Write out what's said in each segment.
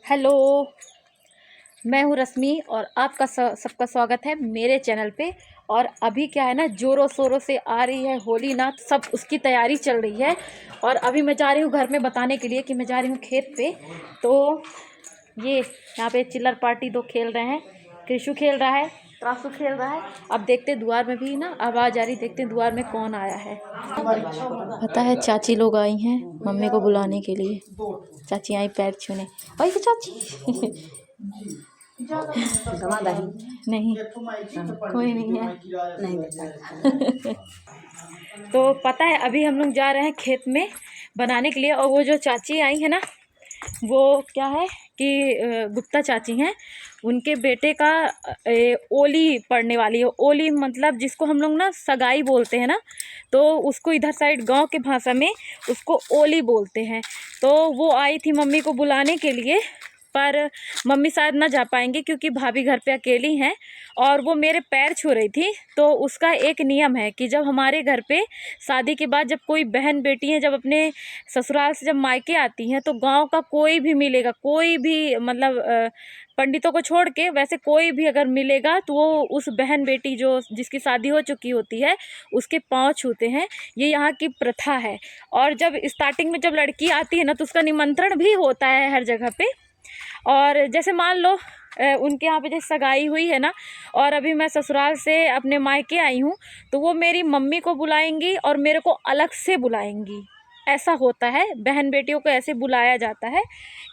Hello, मैं हूँ रश्मि और आपका सबका स्वागत है मेरे चैनल पे। और अभी क्या है ना, ज़ोरों शोरों से आ रही है होली ना, सब उसकी तैयारी चल रही है। और अभी मैं जा रही हूँ घर में बताने के लिए कि मैं जा रही हूँ खेत पे। तो ये यहाँ पे चिल्लर पार्टी दो खेल रहे हैं, कृषु खेल रहा है, त्रासु खेल रहा है। अब देखते द्वार में भी ना आवाज़ आ रही, देखते द्वार में कौन आया है। पता है चाची लोग आई हैं मम्मी को बुलाने के लिए। चाची आई पैर छूने। और ये चाची नहीं, कोई नहीं है। नहीं तो पता है अभी हम लोग जा रहे हैं खेत में बनाने के लिए। और वो जो चाची आई है ना, वो क्या है कि गुप्ता चाची हैं, उनके बेटे का ओली पड़ने वाली है। ओली मतलब जिसको हम लोग ना सगाई बोलते हैं ना, तो उसको इधर साइड गांव के भाषा में उसको ओली बोलते हैं। तो वो आई थी मम्मी को बुलाने के लिए, पर मम्मी शायद ना जा पाएंगे क्योंकि भाभी घर पे अकेली हैं। और वो मेरे पैर छू रही थी। तो उसका एक नियम है कि जब हमारे घर पे शादी के बाद जब कोई बहन बेटी है, जब अपने ससुराल से जब मायके आती हैं, तो गांव का कोई भी मिलेगा, कोई भी मतलब पंडितों को छोड़ के वैसे कोई भी अगर मिलेगा तो वो उस बहन बेटी जो जिसकी शादी हो चुकी होती है उसके पाँव छूते हैं। ये यहाँ की प्रथा है। और जब स्टार्टिंग में जब लड़की आती है ना, तो उसका निमंत्रण भी होता है हर जगह पे। और जैसे मान लो उनके यहाँ पे जैसे सगाई हुई है ना, और अभी मैं ससुराल से अपने मायके आई हूँ, तो वो मेरी मम्मी को बुलाएंगी और मेरे को अलग से बुलाएंगी। ऐसा होता है, बहन बेटियों को ऐसे बुलाया जाता है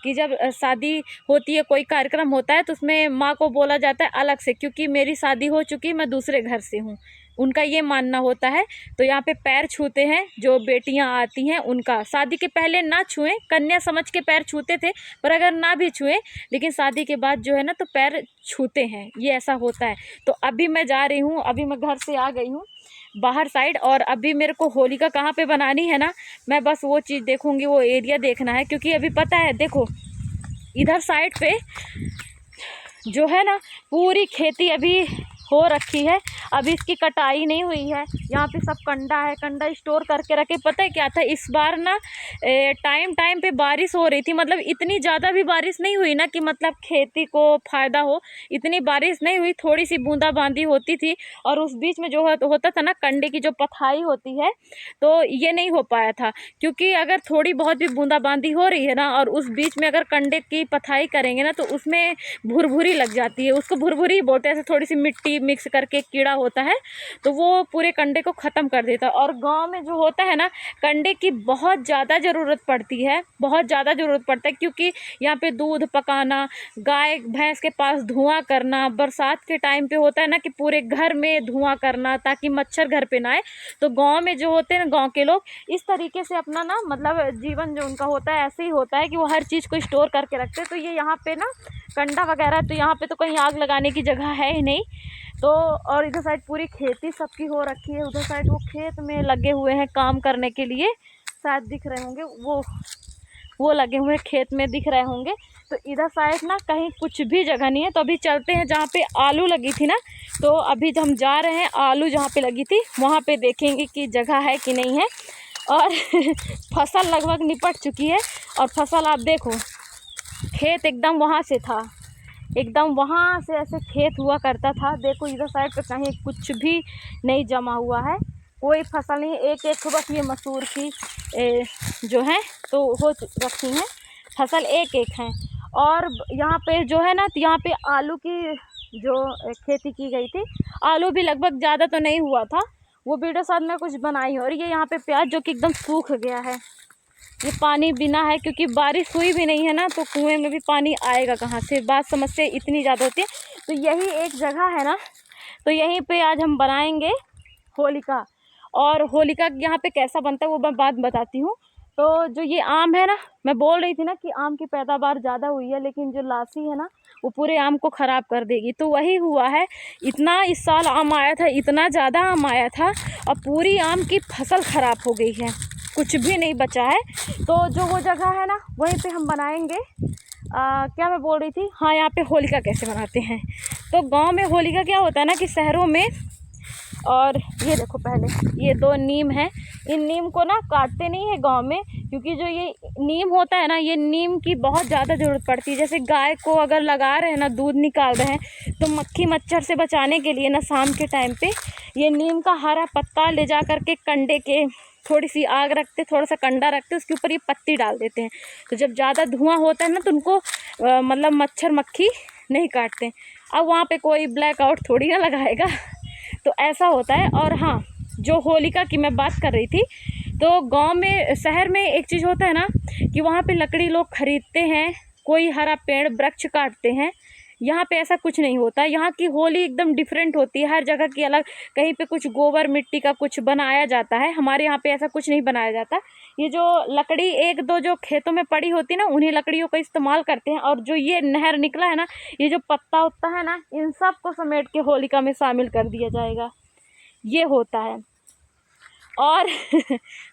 कि जब शादी होती है, कोई कार्यक्रम होता है, तो उसमें माँ को बोला जाता है अलग से, क्योंकि मेरी शादी हो चुकी, मैं दूसरे घर से हूँ, उनका ये मानना होता है। तो यहाँ पे पैर छूते हैं जो बेटियाँ आती हैं उनका। शादी के पहले ना छुएं, कन्या समझ के पैर छूते थे, पर अगर ना भी छुएं, लेकिन शादी के बाद जो है ना तो पैर छूते हैं, ये ऐसा होता है। तो अभी मैं जा रही हूँ, अभी मैं घर से आ गई हूँ बाहर साइड। और अभी मेरे को होलिका कहाँ पे बनानी है ना, मैं बस वो चीज़ देखूँगी, वो एरिया देखना है। क्योंकि अभी पता है, देखो इधर साइड पे जो है ना पूरी खेती अभी हो रखी है, अभी इसकी कटाई नहीं हुई है। यहाँ पे सब कंडा है, कंडा स्टोर करके रखे। पता है क्या था, इस बार ना टाइम टाइम पे बारिश हो रही थी, मतलब इतनी ज़्यादा भी बारिश नहीं हुई ना कि मतलब खेती को फ़ायदा हो, इतनी बारिश नहीं हुई, थोड़ी सी बूंदाबांदी होती थी। और उस बीच में जो होता था ना, कंडे की जो पथाई होती है, तो ये नहीं हो पाया था। क्योंकि अगर थोड़ी बहुत भी बूंदाबांदी हो रही है ना, और उस बीच में अगर कंडे की पथाई करेंगे ना, तो उसमें भुरभुरी लग जाती है। उसको भुरभुरी बोलते हैं, ऐसे थोड़ी सी मिट्टी मिक्स करके कीड़ा होता है, तो वो पूरे कंडे को ख़त्म कर देता है। और गांव में जो होता है ना, कंडे की बहुत ज़्यादा ज़रूरत पड़ती है, बहुत ज़्यादा ज़रूरत पड़ता है। क्योंकि यहाँ पे दूध पकाना, गाय भैंस के पास धुआं करना, बरसात के टाइम पे होता है ना कि पूरे घर में धुआं करना ताकि मच्छर घर पे ना आए। तो गाँव में जो होते हैं ना, गाँव के लोग इस तरीके से अपना ना मतलब जीवन जो उनका होता है ऐसे ही होता है कि वो हर चीज़ को स्टोर करके रखते हैं। तो ये यहाँ पे ना कंडा वगैरह, तो यहाँ पे तो कहीं आग लगाने की जगह है ही नहीं। तो और इधर साइड पूरी खेती सबकी हो रखी है। उधर साइड वो खेत में लगे हुए हैं काम करने के लिए, शायद दिख रहे होंगे, वो लगे हुए खेत में दिख रहे होंगे। तो इधर साइड ना कहीं कुछ भी जगह नहीं है। तो अभी चलते हैं जहाँ पे आलू लगी थी ना, तो अभी हम जा रहे हैं आलू जहाँ पे लगी थी वहाँ पे देखेंगे कि जगह है कि नहीं है। और फसल लगभग निपट चुकी है। और फसल आप देखो, खेत एकदम वहाँ से था, एकदम वहाँ से ऐसे खेत हुआ करता था। देखो इधर साइड पे कहीं कुछ भी नहीं जमा हुआ है, कोई फसल नहीं। एक एक बस ये मसूर की जो है तो हो रखी हैं फसल, एक एक हैं। और यहाँ पे जो है ना, तो यहाँ पे आलू की जो खेती की गई थी, आलू भी लगभग ज़्यादा तो नहीं हुआ था, वो वीडियो साथ में कुछ बनाई। और ये यहाँ पे प्याज जो कि एकदम सूख गया है, ये पानी बिना है, क्योंकि बारिश हुई भी नहीं है ना, तो कुएं में भी पानी आएगा कहाँ से, बात समस्या इतनी ज़्यादा होती है। तो यही एक जगह है ना, तो यहीं पे आज हम बनाएंगे होलिका। और होलिका यहाँ पे कैसा बनता है वो मैं बात बताती हूँ। तो जो ये आम है ना, मैं बोल रही थी ना कि आम की पैदावार ज़्यादा हुई है, लेकिन जो लासी है ना वो पूरे आम को ख़राब कर देगी। तो वही हुआ है, इतना इस साल आम आया था, इतना ज़्यादा आम आया था, और पूरी आम की फसल ख़राब हो गई है, कुछ भी नहीं बचा है। तो जो वो जगह है ना, वहीं पे हम बनाएंगे। क्या मैं बोल रही थी, हाँ, यहाँ पे होलिका कैसे बनाते हैं। तो गांव में होलिका क्या होता है ना कि शहरों में, और ये देखो पहले ये दो नीम है, इन नीम को ना काटते नहीं है गांव में, क्योंकि जो ये नीम होता है ना, ये नीम की बहुत ज़्यादा ज़रूरत पड़ती है। जैसे गाय को अगर लगा रहे हैं ना, दूध निकाल रहे हैं, तो मक्खी मच्छर से बचाने के लिए ना शाम के टाइम पे ये नीम का हरा पत्ता ले जा करके कंडे के थोड़ी सी आग रखते, थोड़ा सा कंडा रखते, उसके ऊपर ये पत्ती डाल देते हैं। तो जब ज़्यादा धुआं होता है ना, तो उनको मतलब मच्छर मक्खी नहीं काटते। अब वहाँ पे कोई ब्लैकआउट थोड़ी ना लगाएगा, तो ऐसा होता है। और हाँ, जो होलिका की मैं बात कर रही थी, तो गांव में, शहर में एक चीज़ होता है ना कि वहाँ पे लकड़ी लोग खरीदते हैं, कोई हरा पेड़ वृक्ष काटते हैं। यहाँ पे ऐसा कुछ नहीं होता। यहाँ की होली एकदम डिफरेंट होती है, हर जगह की अलग। कहीं पे कुछ गोबर मिट्टी का कुछ बनाया जाता है, हमारे यहाँ पे ऐसा कुछ नहीं बनाया जाता। ये जो लकड़ी एक दो जो खेतों में पड़ी होती है ना, उन्हीं लकड़ियों का इस्तेमाल करते हैं। और जो ये नहर निकला है ना, ये जो पत्ता उत्ता है ना, इन सब को समेट के होलिका में शामिल कर दिया जाएगा। ये होता है। और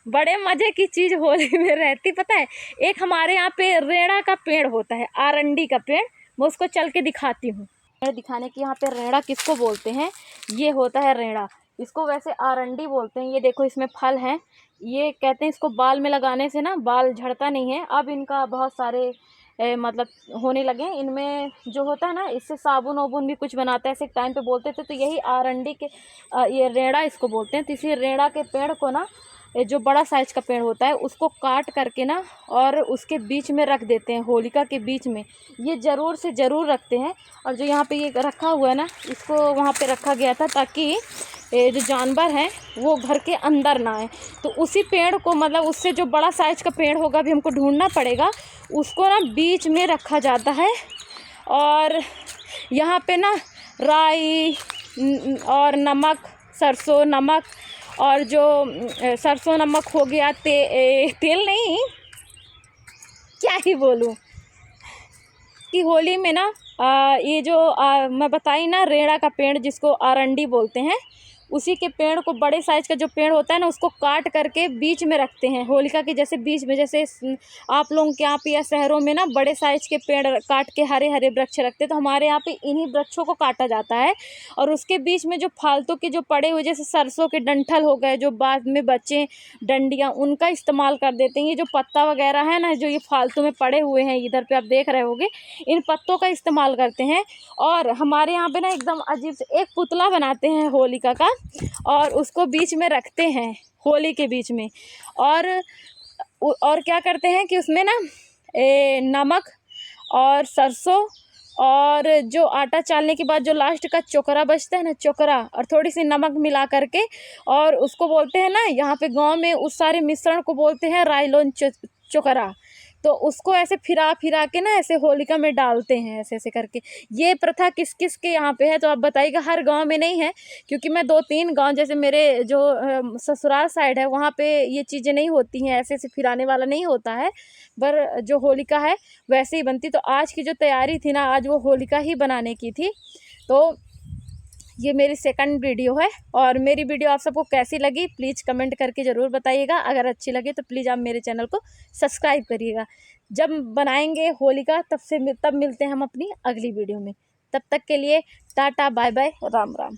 बड़े मज़े की चीज़ होली में रहती, पता है, एक हमारे यहाँ पे रेड़ा का पेड़ होता है, आरंडी का पेड़। मैं उसको चल के दिखाती हूँ, दिखाने की। यहाँ पे रेड़ा किसको बोलते हैं, ये होता है रेड़ा। इसको वैसे आरंडी बोलते हैं। ये देखो, इसमें फल हैं। ये कहते हैं इसको बाल में लगाने से ना बाल झड़ता नहीं है। अब इनका बहुत सारे मतलब होने लगे हैं। इनमें जो होता है ना, इससे साबुन वाबुन भी कुछ बनाता है, ऐसे टाइम पे बोलते थे। तो यही आरंडी के ये रेड़ा इसको बोलते हैं। तो इसी रेड़ा के पेड़ को ना, जो बड़ा साइज का पेड़ होता है, उसको काट करके ना और उसके बीच में रख देते हैं, होलिका के बीच में। ये ज़रूर से ज़रूर रखते हैं। और जो यहाँ पे ये रखा हुआ है ना, इसको वहाँ पे रखा गया था ताकि जो जानवर हैं वो घर के अंदर ना आए। तो उसी पेड़ को, मतलब उससे जो बड़ा साइज का पेड़ होगा, अभी हमको ढूंढना पड़ेगा, उसको ना बीच में रखा जाता है। और यहाँ पे ना राई और नमक, सरसों नमक, और जो सरसों नमक हो गया, तेल नहीं, क्या ही बोलूँ, कि होली में ना ये जो मैं बताई ना, रेड़ा का पेड़ जिसको आरंडी बोलते हैं, उसी के पेड़ को, बड़े साइज का जो पेड़ होता है ना, उसको काट करके बीच में रखते हैं, होलिका के जैसे बीच में। जैसे आप लोगों के यहाँ पे या शहरों में ना बड़े साइज के पेड़ काट के हरे हरे वृक्ष रखते, तो हमारे यहाँ पे इन्हीं वृक्षों को काटा जाता है। और उसके बीच में जो फालतू के जो पड़े हुए, जैसे सरसों के डंठल हो गए, जो बाद में बचे डंडियाँ, उनका इस्तेमाल कर देते हैं। ये जो पत्ता वगैरह है ना, जो ये फालतू में पड़े हुए हैं, इधर पे आप देख रहे होगे, इन पत्तों का इस्तेमाल करते हैं। और हमारे यहाँ पे ना एकदम अजीब से एक पुतला बनाते हैं होलिका का, और उसको बीच में रखते हैं, होली के बीच में। और क्या करते हैं कि उसमें ना नमक और सरसों, और जो आटा चालने के बाद जो लास्ट का चोकरा बचता है ना, चोकरा, और थोड़ी सी नमक मिला करके, और उसको बोलते हैं ना, यहाँ पे गांव में उस सारे मिश्रण को बोलते हैं राइलोन चोकरा। तो उसको ऐसे फिरा फिरा के ना, ऐसे होलिका में डालते हैं, ऐसे ऐसे करके। ये प्रथा किस किस के यहाँ पे है, तो आप बताइएगा। हर गांव में नहीं है, क्योंकि मैं 2-3 गांव, जैसे मेरे जो ससुराल साइड है, वहाँ पे ये चीज़ें नहीं होती हैं, ऐसे ऐसे फिराने वाला नहीं होता है। पर जो होलिका है वैसे ही बनती। तो आज की जो तैयारी थी ना, आज वो होलिका ही बनाने की थी। तो ये मेरी सेकंड वीडियो है। और मेरी वीडियो आप सबको कैसी लगी, प्लीज़ कमेंट करके ज़रूर बताइएगा। अगर अच्छी लगे तो प्लीज़ आप मेरे चैनल को सब्सक्राइब करिएगा। जब बनाएंगे होलिका, तब मिलते हैं हम अपनी अगली वीडियो में। तब तक के लिए टाटा, बाय बाय, राम राम।